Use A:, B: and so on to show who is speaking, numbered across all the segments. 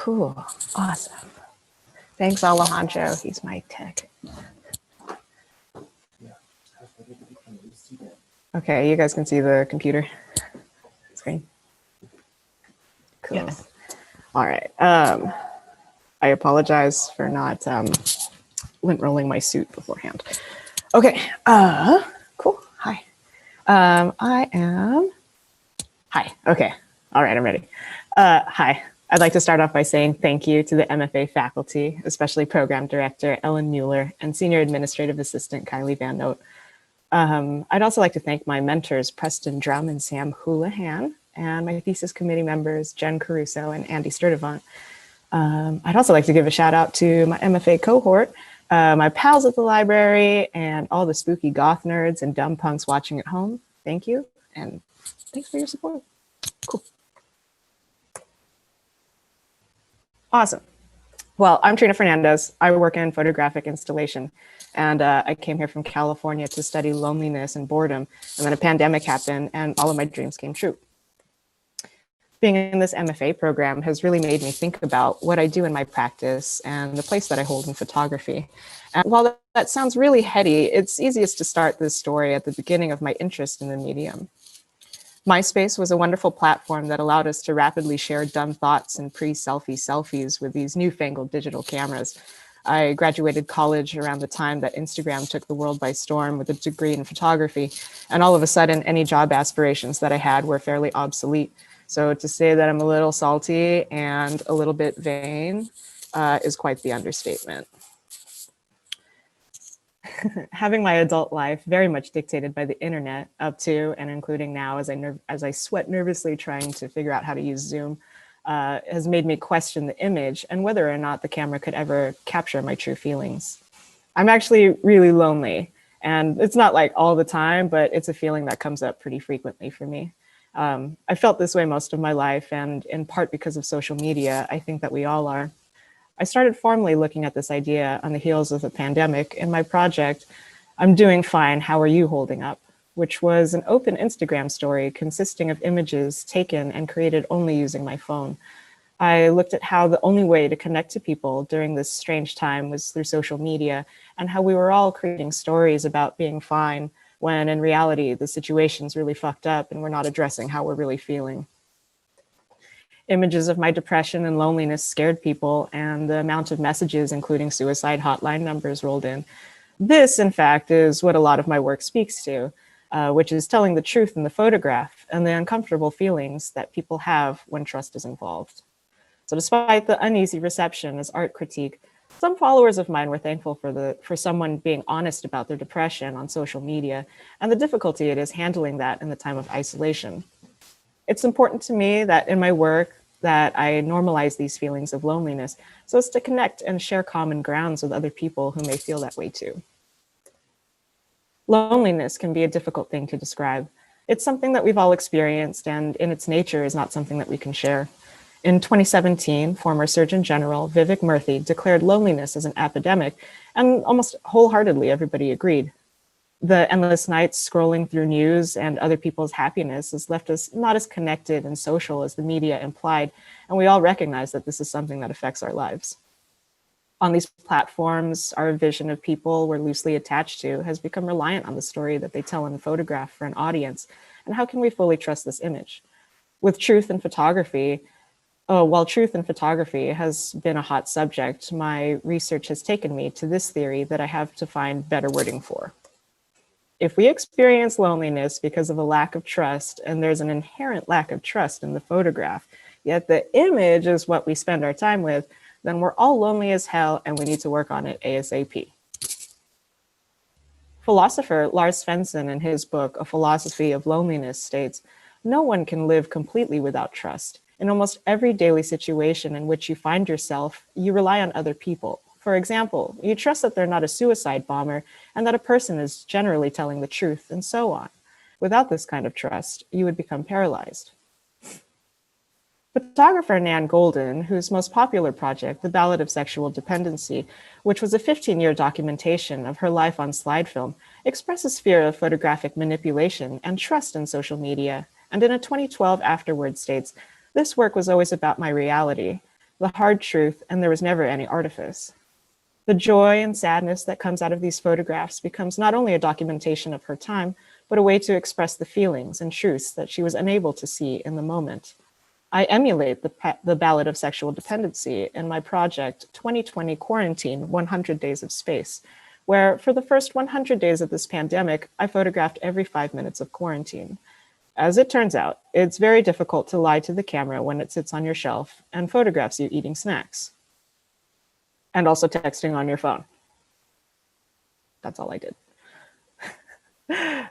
A: Cool. Awesome. Thanks, Alejandro. He's my tech. Okay, you guys can see the computer screen. Cool. Yes. All right. I apologize for not lint rolling my suit beforehand. Okay. Cool. Hi. Hi. Okay. All right. I'm ready. Hi. I'd like to start off by saying thank you to the MFA faculty, especially Program Director Ellen Mueller and Senior Administrative Assistant Kylie Van Note. I'd also like to thank my mentors, Preston Drum and Sam Houlihan, and my thesis committee members, Jen Caruso and Andy Sturdivant. I'd also like to give a shout out to my MFA cohort, my pals at the library, and all the spooky goth nerds and dumb punks watching at home. Thank you, and thanks for your support. Cool. Awesome. Well, I'm Trina Fernandez. I work in photographic installation, and I came here from California to study loneliness and boredom, and then a pandemic happened, and all of my dreams came true. Being in this MFA program has really made me think about what I do in my practice and the place that I hold in photography. And while that sounds really heady, it's easiest to start this story at the beginning of my interest in the medium. MySpace was a wonderful platform that allowed us to rapidly share dumb thoughts and pre-selfie selfies with these newfangled digital cameras. I graduated college around the time that Instagram took the world by storm with a degree in photography, and all of a sudden, any job aspirations that I had were fairly obsolete. So to say that I'm a little salty and a little bit vain is quite the understatement. Having my adult life very much dictated by the internet up to and including now as I sweat nervously trying to figure out how to use Zoom has made me question the image and whether or not the camera could ever capture my true feelings. I'm actually really lonely, and it's not like all the time, but it's a feeling that comes up pretty frequently for me. I felt this way most of my life, and in part because of social media, I think that we all are. I started formally looking at this idea on the heels of the pandemic in my project, I'm Doing Fine, How Are You Holding Up?, which was an open Instagram story consisting of images taken and created only using my phone. I looked at how the only way to connect to people during this strange time was through social media, and how we were all creating stories about being fine when in reality, the situation's really fucked up and we're not addressing how we're really feeling. Images of my depression and loneliness scared people, and the amount of messages, including suicide hotline numbers, rolled in. This, in fact, is what a lot of my work speaks to, which is telling the truth in the photograph and the uncomfortable feelings that people have when trust is involved. So despite the uneasy reception as art critique, some followers of mine were thankful for someone being honest about their depression on social media and the difficulty it is handling that in the time of isolation. It's important to me that in my work that I normalize these feelings of loneliness so as to connect and share common grounds with other people who may feel that way too. Loneliness can be a difficult thing to describe. It's something that we've all experienced, and in its nature is not something that we can share. In 2017, former Surgeon General Vivek Murthy declared loneliness as an epidemic, and almost wholeheartedly everybody agreed. The endless nights scrolling through news and other people's happiness has left us not as connected and social as the media implied, and we all recognize that this is something that affects our lives. On these platforms, our vision of people we're loosely attached to has become reliant on the story that they tell in a photograph for an audience, and how can we fully trust this image? While truth in photography has been a hot subject, my research has taken me to this theory that I have to find better wording for. If we experience loneliness because of a lack of trust, and there's an inherent lack of trust in the photograph, yet the image is what we spend our time with, then we're all lonely as hell and we need to work on it ASAP. Philosopher Lars Svensson in his book, A Philosophy of Loneliness, states, no one can live completely without trust. In almost every daily situation in which you find yourself, you rely on other people. For example, you trust that they're not a suicide bomber and that a person is generally telling the truth, and so on. Without this kind of trust, you would become paralyzed. Photographer Nan Golden, whose most popular project, The Ballad of Sexual Dependency, which was a 15-year documentation of her life on slide film, expresses fear of photographic manipulation and trust in social media, and in a 2012 afterward states, this work was always about my reality. the hard truth, and there was never any artifice. The joy and sadness that comes out of these photographs becomes not only a documentation of her time, but a way to express the feelings and truths that she was unable to see in the moment. I emulate the ballad of sexual dependency in my project 2020 Quarantine 100 Days of Space, where for the first 100 days of this pandemic, I photographed every 5 minutes of quarantine. As it turns out, it's very difficult to lie to the camera when it sits on your shelf and photographs you eating snacks. And also texting on your phone. That's all I did.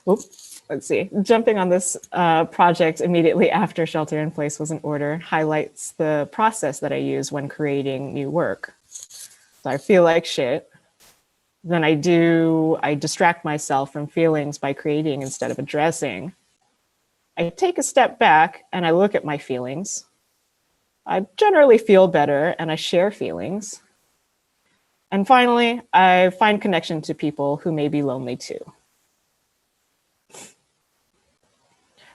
A: Oops, let's see. Jumping on this project immediately after shelter in place was in order highlights the process that I use when creating new work. So I feel like shit. Then I distract myself from feelings by creating instead of addressing. I take a step back and I look at my feelings. I generally feel better and I share feelings. And finally, I find connection to people who may be lonely too.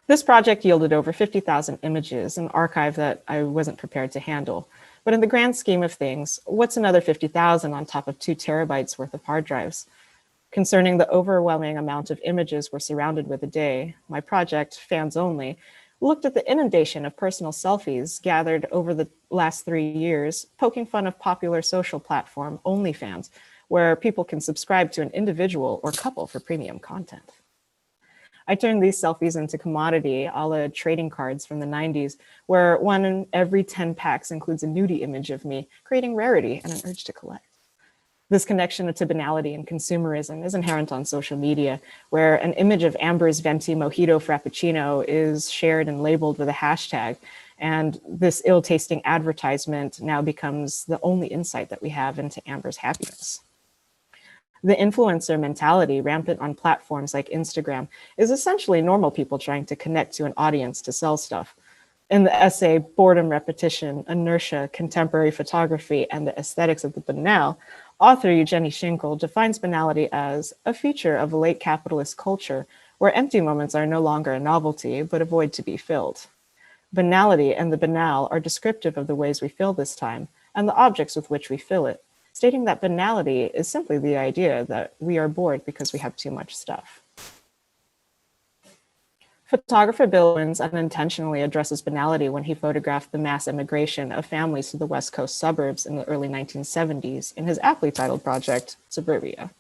A: This project yielded over 50,000 images, an archive that I wasn't prepared to handle. But in the grand scheme of things, what's another 50,000 on top of 2 terabytes worth of hard drives? Concerning the overwhelming amount of images we're surrounded with a day, my project, Fans Only, looked at the inundation of personal selfies gathered over the last 3 years, poking fun of popular social platform OnlyFans, where people can subscribe to an individual or couple for premium content. I turned these selfies into commodity, a la trading cards from the 90s, where 1 in every 10 packs includes a nudie image of me, creating rarity and an urge to collect. This connection to banality and consumerism is inherent on social media, where an image of Amber's venti mojito frappuccino is shared and labeled with a hashtag, and this ill-tasting advertisement now becomes the only insight that we have into Amber's happiness. The influencer mentality rampant on platforms like Instagram is essentially normal people trying to connect to an audience to sell stuff. In the essay, Boredom, Repetition, Inertia, Contemporary Photography, and the Aesthetics of the Banal, author Eugenie Schinkel defines banality as a feature of a late capitalist culture where empty moments are no longer a novelty, but a void to be filled. Banality and the banal are descriptive of the ways we fill this time and the objects with which we fill it, stating that banality is simply the idea that we are bored because we have too much stuff. Photographer Bill Owens unintentionally addresses banality when he photographed the mass immigration of families to the West Coast suburbs in the early 1970s in his aptly titled project, Suburbia.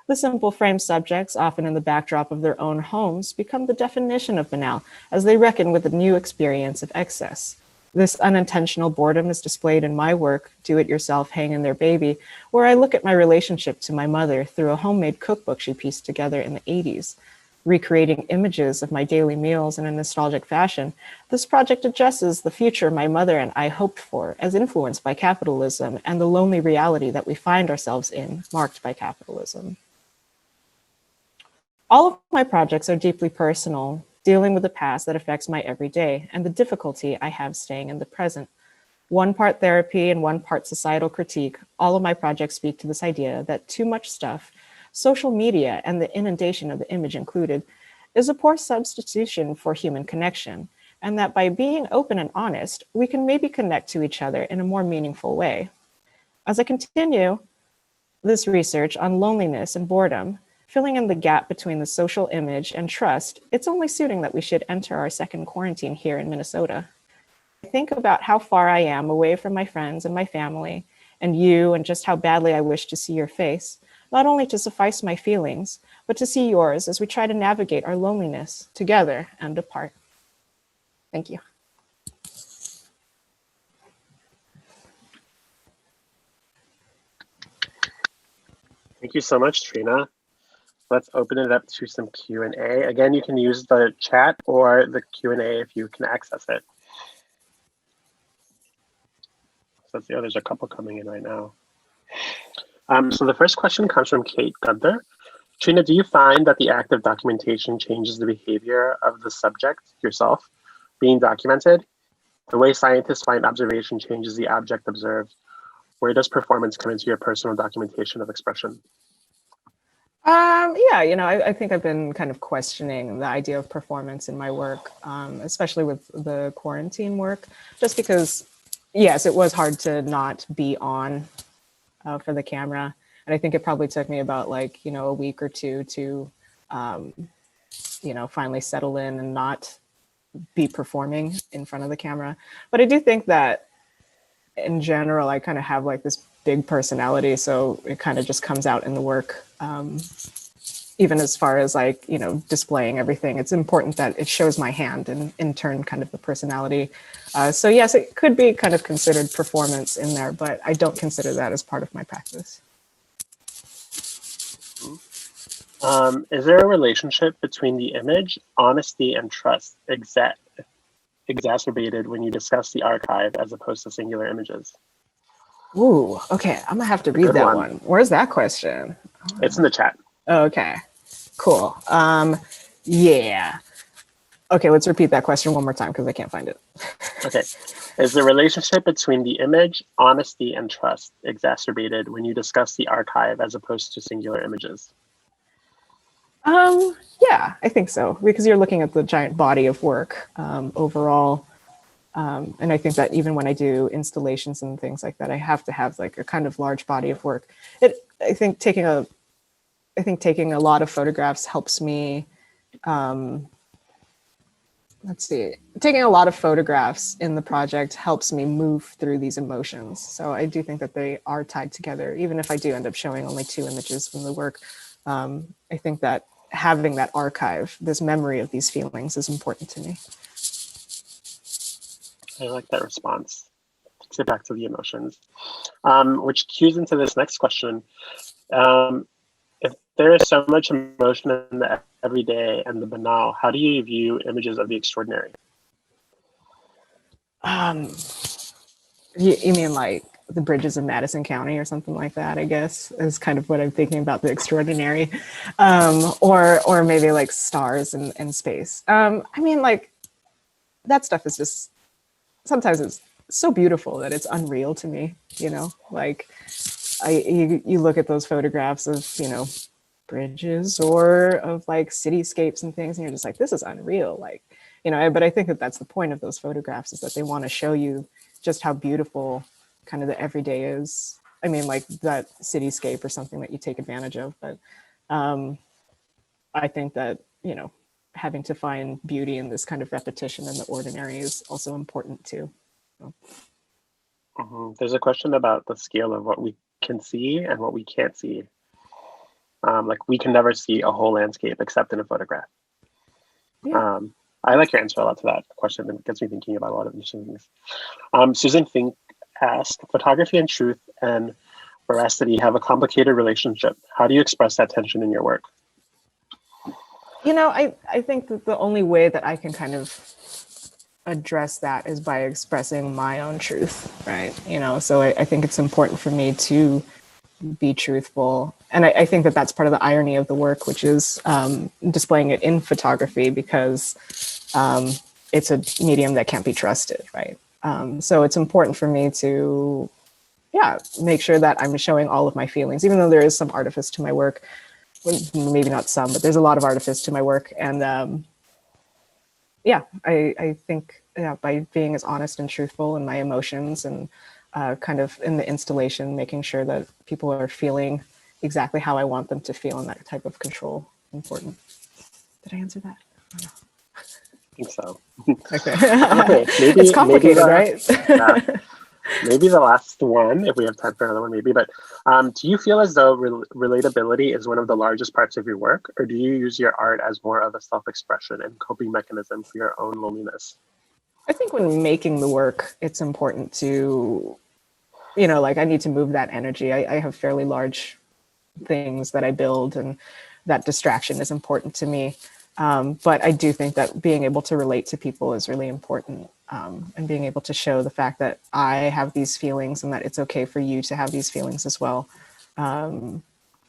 A: The simple frame subjects, often in the backdrop of their own homes, become the definition of banal as they reckon with the new experience of excess. This unintentional boredom is displayed in my work, Do It Yourself, Hang in There Baby, where I look at my relationship to my mother through a homemade cookbook she pieced together in the 80s. Recreating images of my daily meals in a nostalgic fashion, this project addresses the future my mother and I hoped for as influenced by capitalism and the lonely reality that we find ourselves in, marked by capitalism. All of my projects are deeply personal, dealing with the past that affects my everyday and the difficulty I have staying in the present. 1 part therapy and 1 part societal critique, all of my projects speak to this idea that too much stuff, social media and the inundation of the image included, is a poor substitution for human connection, and that by being open and honest, we can maybe connect to each other in a more meaningful way. As I continue this research on loneliness and boredom, filling in the gap between the social image and trust, it's only suiting that we should enter our second quarantine here in Minnesota. I think about how far I am away from my friends and my family, and you, and just how badly I wish to see your face, not only to suffice my feelings, but to see yours as we try to navigate our loneliness together and apart. Thank you.
B: Thank you so much, Trina. Let's open it up to some Q&A. Again, you can use the chat or the Q&A if you can access it. So there's a couple coming in right now. So the first question comes from Kate Gunther. Trina, do you find that the act of documentation changes the behavior of the subject, yourself, being documented? The way scientists find observation changes the object observed. Where does performance come into your personal documentation of expression?
A: Yeah, I think I've been kind of questioning the idea of performance in my work, especially with the quarantine work, just because, yes, it was hard to not be on for the camera. And I think it probably took me about like, a week or two to, finally settle in and not be performing in front of the camera. But I do think that in general, I kind of have like this big personality. So it kind of just comes out in the work. Even as far as like, displaying everything, it's important that it shows my hand and in turn kind of the personality. So yes, it could be kind of considered performance in there, but I don't consider that as part of my practice.
B: Is there a relationship between the image, honesty, and trust exacerbated when you discuss the archive as opposed to singular images?
A: Ooh, okay, I'm gonna have to read
B: Good
A: that
B: one.
A: one. Where's that question?
B: It's in the chat.
A: Okay, cool. Yeah. Okay, let's repeat that question one more time because I can't find it.
B: Okay. Is the relationship between the image, honesty, and trust exacerbated when you discuss the archive as opposed to singular images?
A: Yeah, I think so, because you're looking at the giant body of work overall. And I think that even when I do installations and things like that, I have to have like a kind of large body of work. I think taking a lot of photographs helps me. Taking a lot of photographs in the project helps me move through these emotions. So I do think that they are tied together, even if I do end up showing only 2 images from the work. I think that having that archive, this memory of these feelings is important to me.
B: I like that response. Let's get back to the emotions, which cues into this next question. If there is so much emotion in the everyday and the banal, how do you view images of the extraordinary?
A: You mean like the bridges of Madison County or something like that, I guess, is kind of what I'm thinking about the extraordinary. Or maybe like stars and space. I mean, like that stuff is just, sometimes it's so beautiful that it's unreal to me, like you look at those photographs of, bridges or of like cityscapes and things, and you're just like, this is unreal. Like, but I think that that's the point of those photographs, is that they want to show you just how beautiful kind of the everyday is. I mean, like that cityscape or something that you take advantage of. But I think that, having to find beauty in this kind of repetition in the ordinary is also important too. So.
B: There's a question about the scale of what we can see and what we can't see. Like we can never see a whole landscape except in a photograph. Yeah. I like your answer a lot to that question. It gets me thinking about a lot of interesting things. Susan Fink asked, photography and truth and veracity have a complicated relationship. How do you express that tension in your work?
A: I think that the only way that I can kind of address that is by expressing my own truth, right? So I think it's important for me to be truthful. And I think that that's part of the irony of the work, which is displaying it in photography, because it's a medium that can't be trusted, right? So it's important for me to, make sure that I'm showing all of my feelings, even though there is some artifice to my work. Well, maybe not some, but there's a lot of artifice to my work. And I think by being as honest and truthful in my emotions and kind of in the installation, making sure that people are feeling exactly how I want them to feel, and that type of control important. Did I answer that?
B: I think so.
A: Okay.
B: Okay, maybe
A: it's complicated, right?
B: Maybe the last one, if we have time for another one, maybe. But do you feel as though relatability is one of the largest parts of your work, or do you use your art as more of a self-expression and coping mechanism for your own loneliness?
A: I think when making the work, it's important to, like I need to move that energy. I have fairly large things that I build, and that distraction is important to me. But I do think that being able to relate to people is really important, and being able to show the fact that I have these feelings and that it's okay for you to have these feelings as well,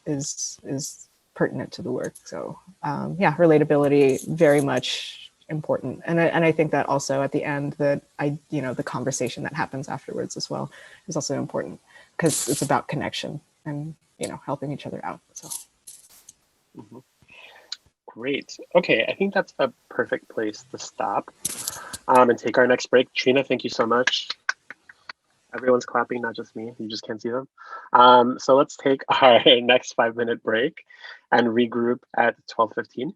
A: is pertinent to the work. So relatability, very much important. And I think that also at the end that the conversation that happens afterwards as well is also important, because it's about connection and, helping each other out. So.
B: Mm-hmm. Great. Okay, I think that's a perfect place to stop and take our next break. Trina, thank you so much. Everyone's clapping, not just me. You just can't see them. So let's take our next 5-minute break and regroup at 12:15.